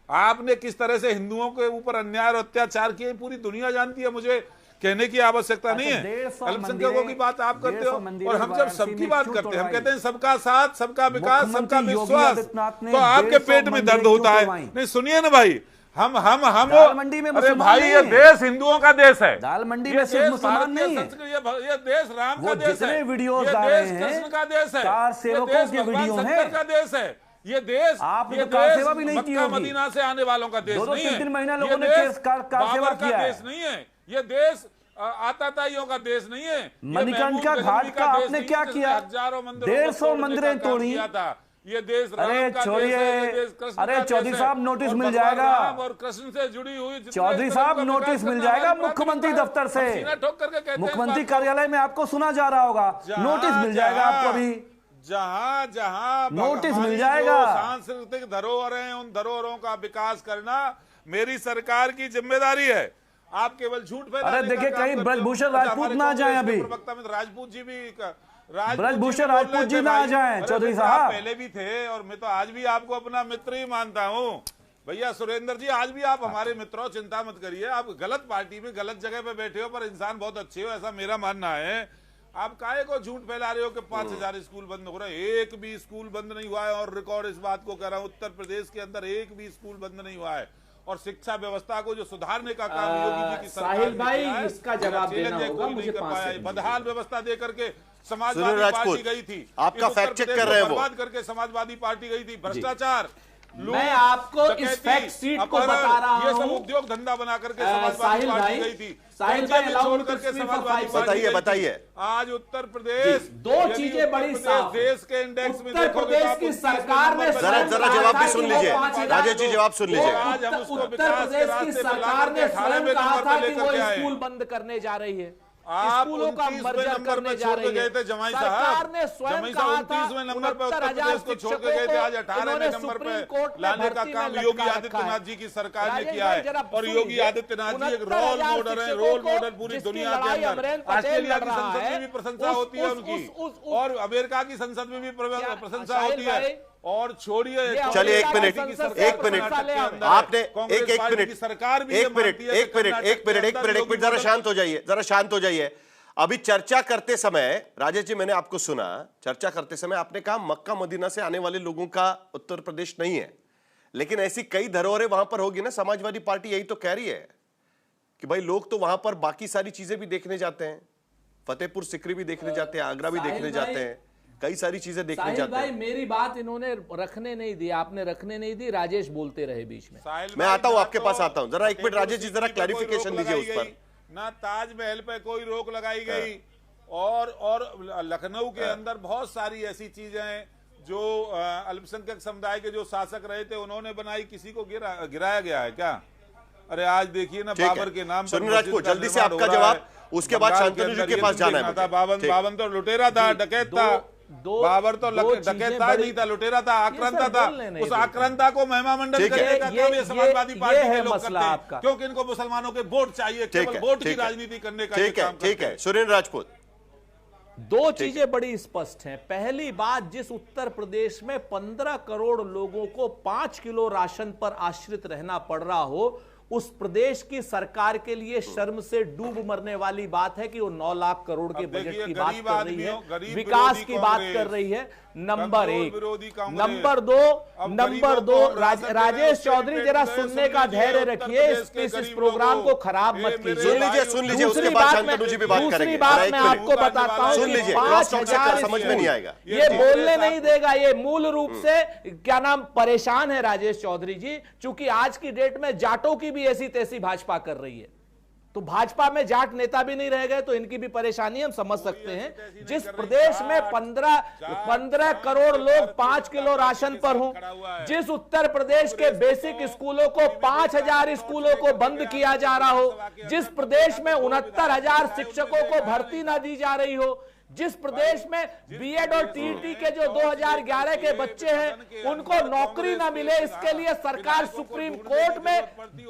आपने किस तरह से हिंदुओं के ऊपर अन्याय और अत्याचार किए पूरी दुनिया जानती है, मुझे कहने की आवश्यकता नहीं है। अल्पसंख्यकों की बात आप करते हो और हम जब सबकी बात करते हैं, हम कहते हैं सबका साथ, सबका विकास, सबका विश्वास, तो आपके पेट में दर्द होता है। नहीं सुनिए ना भाई, हम दाल मंडी में अरे भाई ये देश हिंदुओं का देश है, दाल मंडी में सिर्फ मुसलमान नहीं है, ये देश राम का देश है, वीडियोस ये आ रहे देश हैं कृष्ण का देश है, कार सेवकों के वीडियो शंकर का देश है, ये देश आपने ये तो कार देश सेवा भी नहीं की मक्का होगी। मदीना से आने वालों का देश नहीं है, 2-3 महीना ये लोगों ने देश कार सेवा बाबर किया का है। देश नहीं है, ये देश आताताइयों का देश नहीं है। मणिकर्णिका घाट का आपने क्या किया? 150 मंदिरें तोड़ी। ये देश राम अरे का छोड़िए, देश है, ये देश कृष्ण का अरे देश चौधरी है। साहब नोटिस और मिल भगवान जाएगा, राम और कृष्ण से जुड़ी हुई जितने चौधरी इस साहब तरह का नोटिस विकास मिल करना जाएगा हमारी मुख्यमंत्री प्राथमिकता दफ्तर है। से, सीना ठोक करके कहते हैं इस मुख्यमंत्री बात को। कार्यालय में आपको सुना जा रहा होगा, नोटिस मिल जाएगा आपको भी, जहां नोटिस हमारी मिल जाएगा। जो सांस्कृतिक धरोहरें हैं, उन धरोहरों का विकास करना मेरी सरकार की जिम्मेदारी है। आप केवल झूठ फैलाने अरे देखिए, का काम कहीं करते हो। ब्रजभूषण अच्छा, राजपूत हमारे ना जाएं कांग्रेस के अभी। प्रवक्ता में राजपूत जी भी ब्रजभूषण बोल रहे राजपूत जी थे ना आ भाई। जाएं, अरे चौधरी भैया, साहब। आप पहले भी थे और मैं तो आज भी आपको अपना मित्र ही मानता हूँ भैया सुरेंद्र जी, आज भी आप हमारे मित्र हो, चिंता मत करिए। आप गलत पार्टी में गलत जगह पे बैठे हो, पर इंसान बहुत अच्छे हो, ऐसा मेरा मानना है। आप काहे को झूठ फैला रहे हो कि 5000 स्कूल बंद हो रहे हैं? एक भी स्कूल बंद नहीं हुआ है, और रिकॉर्ड इस बात को कह रहा हूं, उत्तर प्रदेश के अंदर एक भी स्कूल बंद नहीं हुआ है। और शिक्षा व्यवस्था को जो सुधारने का काम योगी जी की सरकार साहिल ने भाई, किया है, इसका जवाब चैलेंज देना है, होगा कोई मुझे नहीं कर 5 पाया। सेकंड बदहाल व्यवस्था दे करके समाजवादी सुनील पार्टी राजपूत, गई थी, आपका इस उत्तर फैक्ट चेक प्रदेश कर रहे हैं को वो। बर्बाद करके समाजवादी पार्टी गई थी। भ्रष्टाचार, लूट, मैं आपको इस डकैती, फैक्ट शीट को अपहरण, बता रहा ये सब हूं। उद्योग धंधा बना करके समाजवादी साहिल पार्टी भाई, गई थी। साहिल पंचायत भाई, allow छोड़ me to करके speak for समाजवादी 5 पार्टी बताइए, गई थी। बताइए। आज उत्तर प्रदेश दो यदि चीजें उत्तर बड़ी प्रदेश साफ है। देश के इंडेक्स में उत्तर देखोगे प्रदेश तो आप की 29वें सरकार ने नंबर पर जरा हैं। जरा जवाब भी सुन लीजिए, 5,000 राजेश जी जवाब सुन लीजिए। आज हम उसको उत्तर विकास के प्रदेश की रास्ते पे सरकार लाकर ने 18वें स्वयं कहा नंबर था पे कि वो लेकर के आए। स्कूल बंद करने जा रही है, आप स्कूलों का 29वें मर्जर नंबर करने पे जा छोड़ के रही गए है। थे जमाई सरकार साहब, ने स्वयं जमाई कहा साहब था 29वें नंबर पे उत्तर 69,000 प्रदेश को छोड़ के गए थे। आज 18वें नंबर पे लाने का काम योगी आदित्यनाथ जी की सरकार ने किया है। और योगी आदित्यनाथ जी एक रोल मॉडल है, रोल मॉडल पूरी दुनिया के अंदर। ऑस्ट्रेलिया की संसद में भी प्रशंसा होती है उनकी, और अमेरिका की संसद में भी प्रशंसा होती है। और छोड़िए, चलिए एक मिनट, आपने एक मिनट, सरकार भी एक मिनट, जरा शांत हो जाइए, जरा शांत हो जाइए। अभी चर्चा करते समय राजेश जी, मैंने आपको सुना, चर्चा करते समय आपने कहा मक्का मदीना से आने वाले लोगों का उत्तर प्रदेश नहीं है, लेकिन ऐसी कई धरोहरें वहां पर होगी ना। समाजवादी पार्टी यही तो कह रही है कि भाई लोग तो वहां पर बाकी सारी चीजें भी देखने जाते हैं, फतेहपुर सिकरी भी देखने जाते हैं, आगरा भी देखने जाते हैं, कई सारी चीजें देखने जाते भाई हैं। मेरी बात इन्होंने रखने नहीं दी, आपने रखने नहीं दी, राजेश बोलते रहे बीच में। मैं आता हूं, आपके पास आता हूं, जरा एक मिनट राजेश जी, जरा क्लैरिफिकेशन दीजिए उस पर। ना ताजमहल पे कोई रोक लगाई गई, और लखनऊ के अंदर बहुत सारी ऐसी चीजें हैं जो अल्पसंख्यक समुदाय के जो शासक रहे थे उन्होंने बनाई, किसी को गिराया गया है क्या? अरे आज देखिए ना, बाबर के नाम पर सुनील राजपूत, जल्दी से आपका जवाब, उसके बाद शांतनु जी के पास जाना है मुझे। बावन तो लुटेरा था, डकैत था। बाबर तो डकैत था नहीं था, लुटेरा था, आक्रांता था। उस आक्रांता को महिमा मंडल करने का काम ये समाजवादी पार्टी के लोग करते हैं, क्योंकि इनको मुसलमानों के वोट चाहिए, केवल वोट की राजनीति करने का ये काम करते हैं। ठीक है सुनील राजपूत, दो चीजें बड़ी स्पष्ट हैं। पहली बात, जिस उत्तर प्रदेश में 15 करोड़ लोगों को 5 किलो राशन पर आश्रित रहना पड़ रहा हो, उस प्रदेश की सरकार के लिए शर्म से डूब मरने वाली बात है कि वो 9 लाख करोड़ के बजट की बात कर रही है, विकास की बात कर रही है। नंबर एक। नंबर दो, राजेश चौधरी जरा सुनने का धैर्य रखिए, इस प्रोग्राम को खराब मत कीजिए। सुन लीजिए, उसके बाद शांतनु जी भी बात करेंगे। दूसरी बात मैं आपको बताता हूं, सुन लीजिए, 5,000 समझ में नहीं आएगा, ये बोलने नहीं देगा, ये मूल रूप से क्या नाम परेशान है राजेश चौधरी जी, चूंकि आज की डेट में जाटों की भी ऐसी तैसी भाजपा कर रही है, तो भाजपा में जाट नेता भी नहीं रह गए, तो इनकी भी परेशानी हम समझ सकते हैं। जिस प्रदेश में 15 करोड़ लोग 5 किलो राशन पर हों, जिस उत्तर प्रदेश के बेसिक स्कूलों को 5,000 स्कूलों को बंद किया जा रहा हो, जिस प्रदेश में 69,000 शिक्षकों को भर्ती ना दी जा रही हो, जिस प्रदेश में बीएड और टीईटी के जो 2011 के बच्चे हैं उनको नौकरी ना मिले, इसके लिए सरकार सुप्रीम कोर्ट में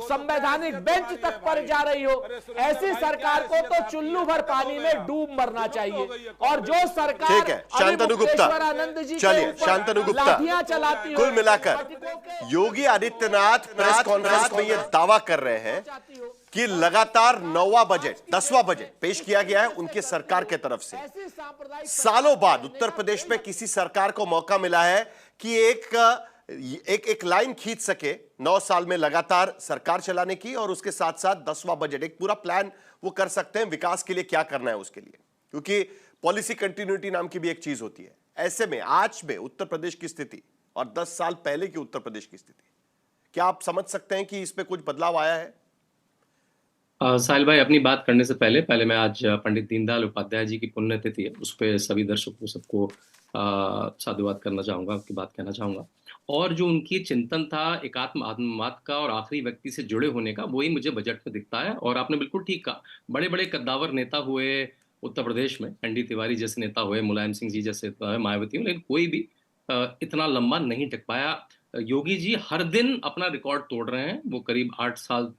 संवैधानिक बेंच तक पर जा रही हो, ऐसी सरकार को तो चुल्लू भर पानी में डूब मरना चाहिए। और जो सरकार ठीक है, शांतनु गुप्ता, चलिए शांतनु गुप्ता, लाठियां चलाती, कुल मिलाकर योगी आदित्यनाथ प्रेस कॉन्फ्रेंस में यह दावा कर रहे हैं कि लगातार 9वां बजट 10वां बजट पेश किया गया है उनके सरकार के तरफ से। सालों बाद उत्तर प्रदेश में किसी सरकार को मौका मिला है कि एक लाइन खींच सके 9 साल में लगातार सरकार चलाने की, और उसके साथ साथ 10वां बजट एक पूरा प्लान वो कर सकते हैं विकास के लिए क्या करना है उसके लिए, क्योंकि पॉलिसी कंटिन्यूटी नाम की भी एक चीज होती है। ऐसे में आज में उत्तर प्रदेश की स्थिति और 10 साल पहले की उत्तर प्रदेश की स्थिति, क्या आप समझ सकते हैं कि इसमें कुछ बदलाव आया है? साहिल भाई, अपनी बात करने से पहले मैं आज पंडित दीनदयाल उपाध्याय जी की पुण्यतिथि है, उस पर सभी दर्शकों सबको साधुवाद करना चाहूंगा, आपकी बात कहना चाहूंगा। और जो उनकी चिंतन था एकात्म आत्मवाद का और आखिरी व्यक्ति से जुड़े होने का, वही मुझे बजट में दिखता है। और आपने बिल्कुल ठीक कहा, बड़े बड़े कद्दावर नेता हुए उत्तर प्रदेश में, एनडी तिवारी जैसे नेता हुए, मुलायम सिंह जी जैसे मायावती, लेकिन कोई भी इतना लंबा नहीं टिक पाया। योगी जी हर दिन अपना रिकॉर्ड तोड़ रहे हैं। वो करीब 8 साल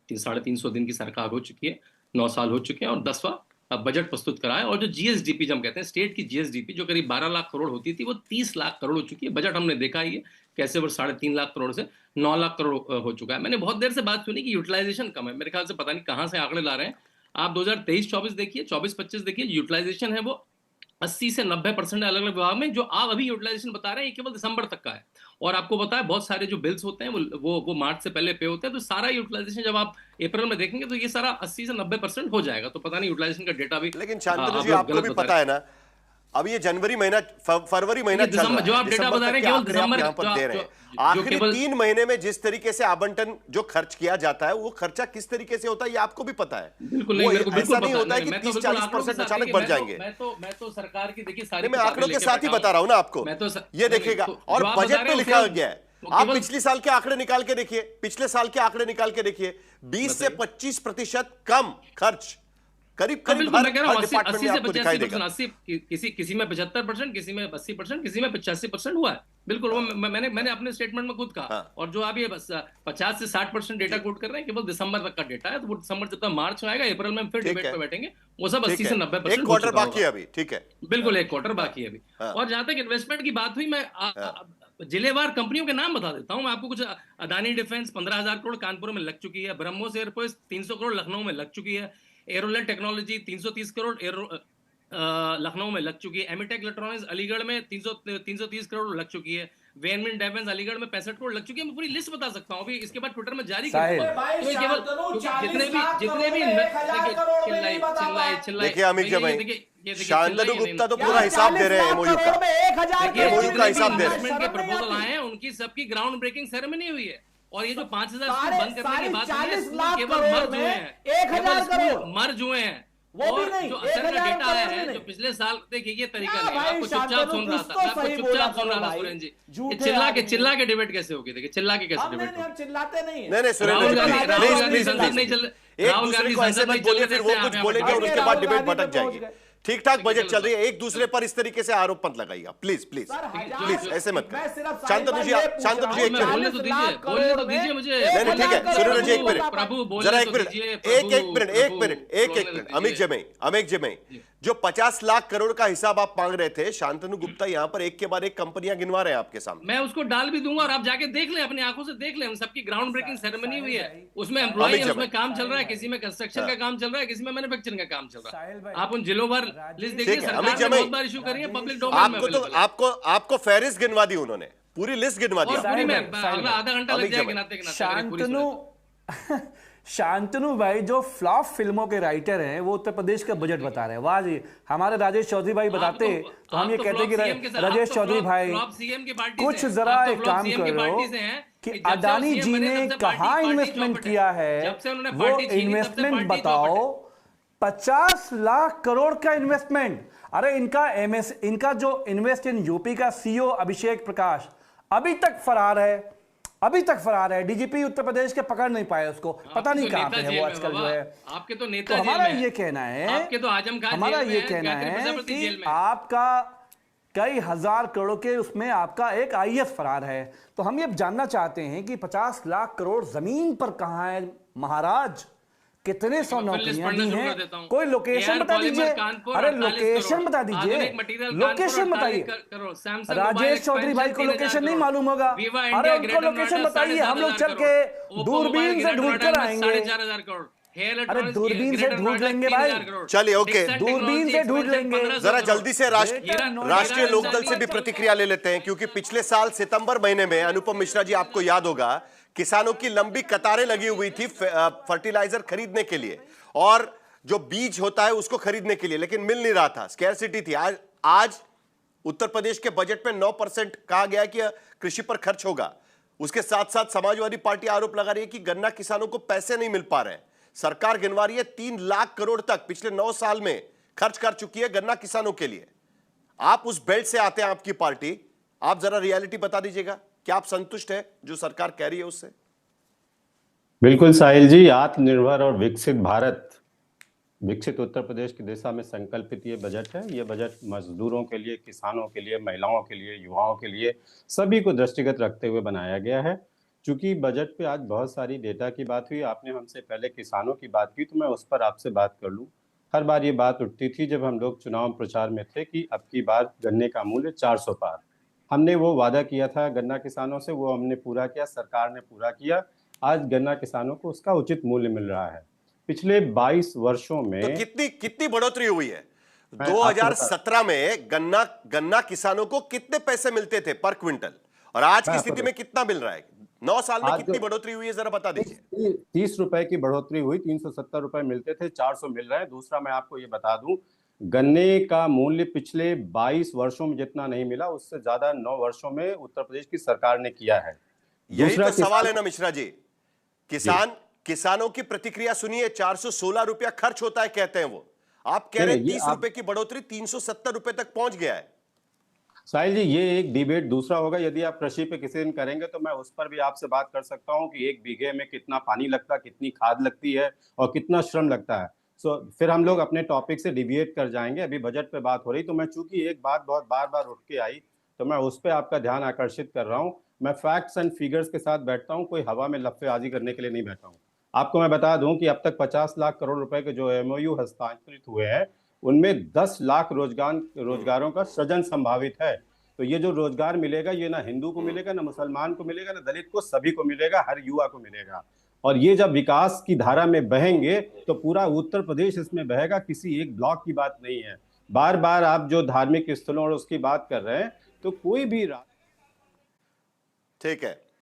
350 दिन की सरकार हो चुकी है, 9 साल हो चुके हैं, और 10वां बजट प्रस्तुत कराए। और जो जीएसडीपी जब हम कहते हैं, स्टेट की जीएसडीपी जो करीब 12 लाख करोड़ होती थी, वो 30 लाख करोड़ हो चुकी है। बजट हमने देखा ही है कैसे वो 3.5 लाख करोड़ से 9 लाख करोड़ हो चुका है। मैंने बहुत देर से बात सुनी कि यूटिलाइजेशन कम है, मेरे ख्याल से पता नहीं कहां से आंकड़े ला रहे हैं। आप 2023-24 देखिए, 24-25 देखिए, यूटिलाइजेशन है वो 80 से 90% अलग अलग विभाग में। जो आप अभी यूटिलाइजेशन बता रहे हैं ये केवल दिसंबर तक का है, और आपको पता है बहुत सारे जो बिल्स होते हैं वो मार्च से पहले पे होते हैं, तो सारा यूटिलाइजेशन जब आप अप्रैल में देखेंगे तो ये सारा 80 से 90% हो जाएगा। तो पता नहीं यूटिलाइजेशन का डेटा भी, लेकिन शांतनु जी आपको भी पता है ना, अब ये जनवरी महीना, फरवरी महीना चल रहा है, जो आप डेटा बता रहे हैं केवल दिसंबर यहाँ पर दे रहे हैं। आखिरी 3 महीने में जिस तरीके से आवंटन जो खर्च किया जाता है, वो खर्चा किस तरीके से होता है ये आपको भी पता है। बिल्कुल नहीं, मेरे को बिल्कुल ऐसा नहीं होता है कि 30-40% अचानक बढ़ जाएंगे। मैं तो सरकार की देखिए सारी, मैं आंकड़ों के साथ ही बता रहा हूं ना आपको, ये देखिएगा। और बजट में लिखा गया है, आप पिछले साल के आंकड़े निकाल के देखिए, पिछले साल के आंकड़े निकाल के देखिए, 20 से 25% कम खर्च करीब हर डिपार्टमेंट में आपको दिखाई देगा। किसी में 75%, किसी में 80%, किसी में 85% हुआ है। बिल्कुल, वो मैंने अपने स्टेटमेंट में खुद कहा। और जो आप ये 50 से 60% डेटा कोट कर रहे हैं, केवल दिसंबर तक का डेटा है। तो वो दिसंबर जब तक मार्च में आएगा, अप्रैल में फिर डिबेट पे बैठेंगे, वो सब 80 से 90% एक क्वार्टर बाकी है अभी। ठीक है, बिल्कुल एक क्वार्टर बाकी है अभी। और जहां तक इन्वेस्टमेंट की बात हुई, मैं जिलेवार कंपनियों के नाम बता देता हूं मैं आपको कुछ। अदानी डिफेंस 15,000 करोड़ कानपुर में लग चुकी है। ब्रह्मोस एयरपोर्ट 300 करोड़ लखनऊ में लग चुकी है। एरोलैंड टेक्नोलॉजी 330 करोड़ लखनऊ में लग चुकी है। एमिटेक इलेक्ट्रॉनिक्स अलीगढ़ में 330 करोड़ लग चुकी है। वेनमिन डेवेंस अलीगढ़ में 65 करोड़ लग चुकी है। मैं पूरी लिस्ट बता सकता हूं, अभी इसके बाद ट्विटर में जारी देखिए अमित जी भाई, शांतनु गुप्ता तो पूरा हिसाब दे रहे हैं एमओयू का हिसाब दे रहे हैं। के प्रपोजल आए हैं, उनकी सबकी ग्राउंड ब्रेकिंग सेरेमनी हुई है। और ये जो 5,000 स्कूल बंद करने की बात है, स्कूल केवल मर्ज हुए हैं, 1,000 करोड़ मर्ज हुए हैं। वो भी नहीं, जो असर का डेटा आया है, जो पिछले साल, देखिए ये तरीका नहीं, आपको चुपचाप सुन रहा था, आपको चुपचाप सुन रहा था सुरेंद्र जी। चिल्ला के डिबेट कैसे होगी? देखिए चिल्ला के कैसे डिबेट होगी? चिल्लाते नहीं, सुरेंद्र नहीं चल, एक दूसरे को ऐसे मत बोलिए, फिर वो कुछ बोलेंगे और उसके बाद डिबेट भटक जाएगी। ठीक ठाक बजट चल रही है, एक दूसरे पर इस तरीके से आरोप मत लगाइएगा, प्लीज प्लीज प्लीज, ऐसे मत करिए। शांतनु जी एक मिनट बोलने तो दीजिए मुझे। नहीं ठीक है, सुनो जी एक मिनट, जरा एक मिनट। अमित जमई, जो 50 लाख करोड़ का हिसाब आप मांग रहे थे, शांतनु गुप्ता यहाँ पर एक के बाद एक कंपनियां गिनवा रहे हैं आपके सामने। मैं उसको डाल भी दूंगा और आप जाके देख लें, अपनी आंखों से देख लें। हम सबकी ग्राउंड ब्रेकिंग सेरेमनी हुई है, उसमें एम्प्लॉय है, उसमें काम चल रहा है, किसी में कंस्ट्रक्शन का काम चल रहा है, किसी में मैन्युफैक्चरिंग का काम चल रहा है। आप उन जिलों पर लिस्ट देखिए, सरकार ने बहुत बार इश्यू करी है, पब्लिक डोमेन में। आपको फहरिस्त गिनवा दी उन्होंने, पूरी लिस्ट गिनवा दी। अगला आधा घंटा लग जाएगा गिनाते। शांतनु भाई जो फ्लॉप फिल्मों के राइटर हैं, वो उत्तर प्रदेश का बजट बता रहे हैं। वाह जी, हमारे राजेश चौधरी भाई बताते तो हम ये कहते कि राजेश चौधरी भाई कुछ जरा एक काम करो कि अदानी जी ने कहाँ इन्वेस्टमेंट किया है, वो इन्वेस्टमेंट बताओ। 50 लाख करोड़ का इन्वेस्टमेंट। अरे इनका जो इन्वेस्ट इन यूपी का सीईओ अभिषेक प्रकाश अभी तक फरार है, अभी तक फरार है। डीजीपी उत्तर प्रदेश के पकड़ नहीं पाए उसको, पता नहीं कहां पे है वो आजकल जो है। आपके तो तो नेता हमारा ये कहना है, आपके तो आजम खान हमारा जेल में ये है, कहना गायत्री है प्रजापति जेल कि में। आपका कई हजार करोड़ के उसमें आपका एक आईएएस फरार है। तो हम ये जानना चाहते हैं कि 50 लाख करोड़ जमीन पर कहां है महाराज? कितने सौ नौकरियां दी हैं? कोई लोकेशन बता दीजिए। अरे लोकेशन बता दीजिए, लोकेशन बताइए। राजेश चौधरी भाई को लोकेशन नहीं मालूम होगा। अरे उनको लोकेशन बताइए, हम लोग चल के दूरबीन से ढूंढ कर आएंगे। अरे दूरबीन से ढूंढ लेंगे भाई, चलिए ओके, दूरबीन से ढूंढ लेंगे। जरा जल्दी से राष्ट्रीय लोकदल से भी प्रतिक्रिया ले लेते हैं, क्योंकि पिछले साल सितंबर महीने में अनुपम मिश्रा जी, आपको याद होगा, किसानों की लंबी कतारें लगी हुई थी फर्टिलाइजर खरीदने के लिए और जो बीज होता है उसको खरीदने के लिए, लेकिन मिल नहीं रहा था, स्कैरसिटी थी। आज उत्तर प्रदेश के बजट में 9% कहा गया कि कृषि पर खर्च होगा। उसके साथ साथ समाजवादी पार्टी आरोप लगा रही है कि गन्ना किसानों को पैसे नहीं मिल पा रहे हैं। सरकार गिनवा रही है 3 लाख करोड़ तक पिछले 9 साल में खर्च कर चुकी है गन्ना किसानों के लिए। आप उस बेल्ट से आते हैं, आपकी पार्टी, आप जरा रियलिटी बता दीजिएगा, क्या आप संतुष्ट है जो सरकार कह रही है उससे? बिल्कुल साहिल जी, आत्मनिर्भर और विकसित भारत, विकसित उत्तर प्रदेश की दिशा में संकल्पित ये बजट है। ये बजट मजदूरों के लिए, किसानों के लिए, महिलाओं के लिए, युवाओं के लिए, सभी को दृष्टिगत रखते हुए बनाया गया है। चूंकि बजट पे आज बहुत सारी डेटा की बात हुई, आपने हमसे पहले किसानों की बात की, तो मैं उस पर आपसे बात कर लूं। हर बार ये बात उठती थी जब हम लोग चुनाव प्रचार में थे कि अब की बार गन्ने का मूल्य 400 पार। हमने वो वादा किया था गन्ना किसानों से, वो हमने पूरा किया, सरकार ने पूरा किया। आज गन्ना किसानों को उसका उचित मूल्य मिल रहा है। पिछले 22 वर्षों में तो कितनी बढ़ोतरी हुई है? 2017 में गन्ना किसानों को कितने पैसे मिलते थे पर क्विंटल, और आज की स्थिति में कितना मिल रहा है? 9 साल में कितनी बढ़ोतरी हुई है, जरा बता दीजिए। 30 रुपए की बढ़ोतरी हुई, 370 रुपए मिलते थे, 400 मिल रहे हैं। दूसरा मैं आपको ये बता दूं, गन्ने का मूल्य पिछले 22 वर्षों में जितना नहीं मिला, उससे ज्यादा 9 वर्षों में उत्तर प्रदेश की सरकार ने किया है। यही तो सवाल है ना मिश्रा जी, किसानों की प्रतिक्रिया सुनिए। 416 रुपया खर्च होता है कहते हैं वो, आप कह रहे हैं 30 रुपए की बढ़ोतरी 370 रुपए तक पहुंच गया है। साहिल जी, ये एक डिबेट दूसरा होगा। यदि आप कृषि पे किसी दिन करेंगे तो मैं उस पर भी आपसे बात कर सकता हूं कि 1 बीघे में कितना पानी लगता है, कितनी खाद लगती है और कितना श्रम लगता है। फिर हम लोग अपने टॉपिक से डिविएट कर जाएंगे। अभी बजट पे बात हो रही, तो मैं चूंकि एक बात बहुत बार बार उठ के आई, तो मैं उस पर आपका ध्यान आकर्षित कर रहा हूँ। मैं फैक्ट्स एंड फिगर्स के साथ बैठता हूँ, कोई हवा में लफ्फेबाजी करने के लिए नहीं बैठा हूँ। आपको मैं बता दूं कि अब तक 50 लाख करोड़ रुपए के जो एमओयू हस्तांतरित हुए हैं, उनमें 10 लाख रोजगारों का सृजन संभावित है। तो ये जो रोजगार मिलेगा, ये ना हिंदू को मिलेगा, ना मुसलमान को मिलेगा, ना दलित को, सभी को मिलेगा, हर युवा को मिलेगा। और ये जब विकास की धारा में बहेंगे तो पूरा उत्तर प्रदेश इसमें बहेगा, किसी एक ब्लॉक की बात नहीं है। बार बार आप जो धार्मिक स्थलों और उसकी बात कर रहे हैं, तो कोई भी ठीक है,